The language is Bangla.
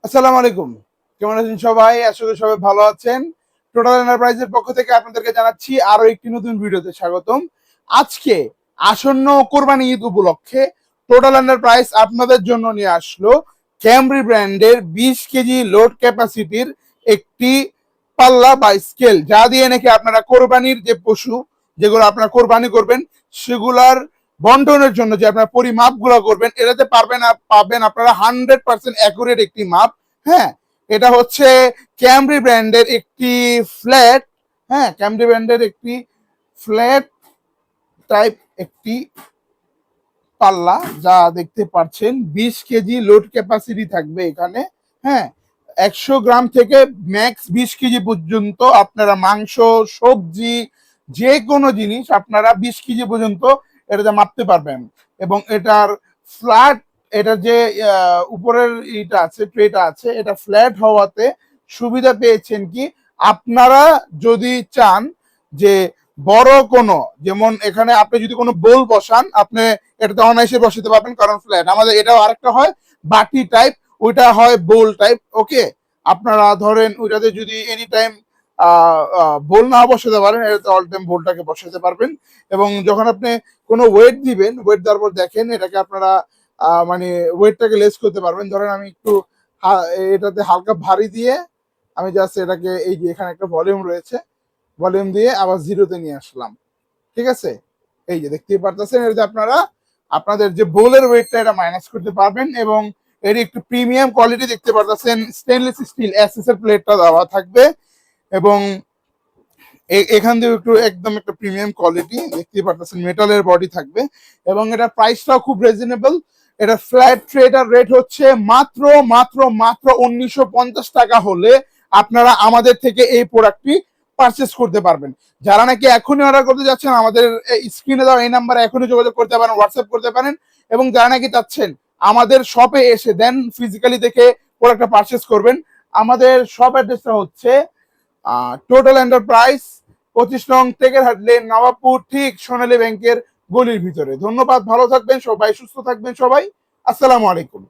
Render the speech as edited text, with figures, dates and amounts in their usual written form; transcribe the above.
আসসালামু আলাইকুম। কেমন আছেন সবাই? আশা করি সবাই ভালো আছেন। টোটাল এন্টারপ্রাইজের পক্ষ থেকে আপনাদেরকে জানাচ্ছি আরো একটি নতুন ভিডিওতে স্বাগতম। আজকে আসন্ন কোরবানি ঈদ উপলক্ষে টোটাল এন্টারপ্রাইজ আপনাদের জন্য নিয়ে আসলো ক্যামরি ব্র্যান্ডের 20 কেজি লোড ক্যাপাসিটির একটি পাল্লা বা স্কেল, যা দিয়ে নাকি আপনারা কোরবানির যে পশু যেগুলো আপনারা কোরবানি করবেন সেগুলার বন্টনের জন্য যে আপনার পরিমাপগুলো করবেন, এটাতে পাবেন আপনারা 100% অ্যাকুরেট একটি মাপ। হ্যাঁ, এটা হচ্ছে ক্যামরি ব্র্যান্ডের একটি ফ্ল্যাট, হ্যাঁ ক্যামরি ব্র্যান্ডের একটি ফ্ল্যাট টাইপ একটি পাল্লা, যা দেখতে পাচ্ছেন 20 কেজি লোড ক্যাপাসিটি থাকবে এখানে। হ্যাঁ, 100 গ্রাম থেকে ম্যাক্স 20 কেজি পর্যন্ত আপনারা মাংস, সবজি, যে কোনো জিনিস আপনারা 20 কেজি পর্যন্ত এটাতে মাপতে পারবেন। এবং এটার ফ্ল্যাট, এটা যে উপরের ইটা আছে, ট্রেটা আছে, এটা ফ্ল্যাট হওয়াতে সুবিধা পেয়েছেন কি, আপনারা যদি চান যে বড় কোনো, যেমন এখানে আপনি যদি কোনো বোল বসান, আপনি এটাতে অনায়াসে বসাতে পারবেন, কারণ ফ্ল্যাট। আমাদের এটাও আরেকটা হয় বাটি টাইপ, ওইটা হয় বোল টাইপ। ওকে, আপনারা ধরেন ওইটাতে যদি এনি টাইম বোল না বসাতে পারেন, এটাতে অল টাইম বোলটাকে বসাতে পারবেন। এবং যখন আপনি কোনো ওয়েট দিবেন, ওয়েট দেওয়ার পর দেখেন এটাকে আপনারা মানে ওয়েটটাকে লেস করতে পারবেন। ধরেন আমি একটু এটাতে হালকা ভারী দিয়ে আমি জাস্ট এটাকে, এই যে এখানে একটা ভলিউম রয়েছে, ভলিউম দিয়ে আবার জিরোতে নিয়ে আসলাম। ঠিক আছে, এই যে দেখতেই পারতেছেন, এটাতে আপনারা আপনাদের যে বোলের ওয়েটটা এটা মাইনাস করতে পারবেন। এবং এর একটু প্রিমিয়াম কোয়ালিটি দেখতে পারতেছেন, স্টেনলেস স্টিল এসএস এর প্লেটটা দেওয়া থাকবে। এবং এখান দিয়ে একটু একদম একটা প্রিমিয়াম কোয়ালিটি দেখতে পারতেছেন, মেটালের বডি থাকবে। এবং এটা প্রাইসটাও খুব রিজনেবল। এটা ফ্ল্যাট ট্রেটার রেট হচ্ছে মাত্র মাত্র মাত্র 1950 টাকা হলে আপনারা আমাদের থেকে এই প্রোডাক্টটি পারচেস করতে পারবেন। যারা নাকি এখনই অর্ডার করতে যাচ্ছেন, আমাদের স্ক্রিনে দেওয়া এই নাম্বারে এখনই যোগাযোগ করতে পারেন, হোয়াটসঅ্যাপ করতে পারেন। এবং যারা নাকি চাচ্ছেন আমাদের শপে এসে দেন ফিজিক্যালি দেখে প্রোডাক্টটা পারচেস করবেন, আমাদের শপ অ্যাড্রেসটা হচ্ছে টোটাল এন্টারপ্রাইজ 25 নং টেকেরহাট লেন, নবাবপুর, ঠিক সোনালী ব্যাংকের গলির ভিতরে। ধন্যবাদ, ভালো থাকবেন সবাই, সুস্থ থাকবেন সবাই। আসসালামু আলাইকুম।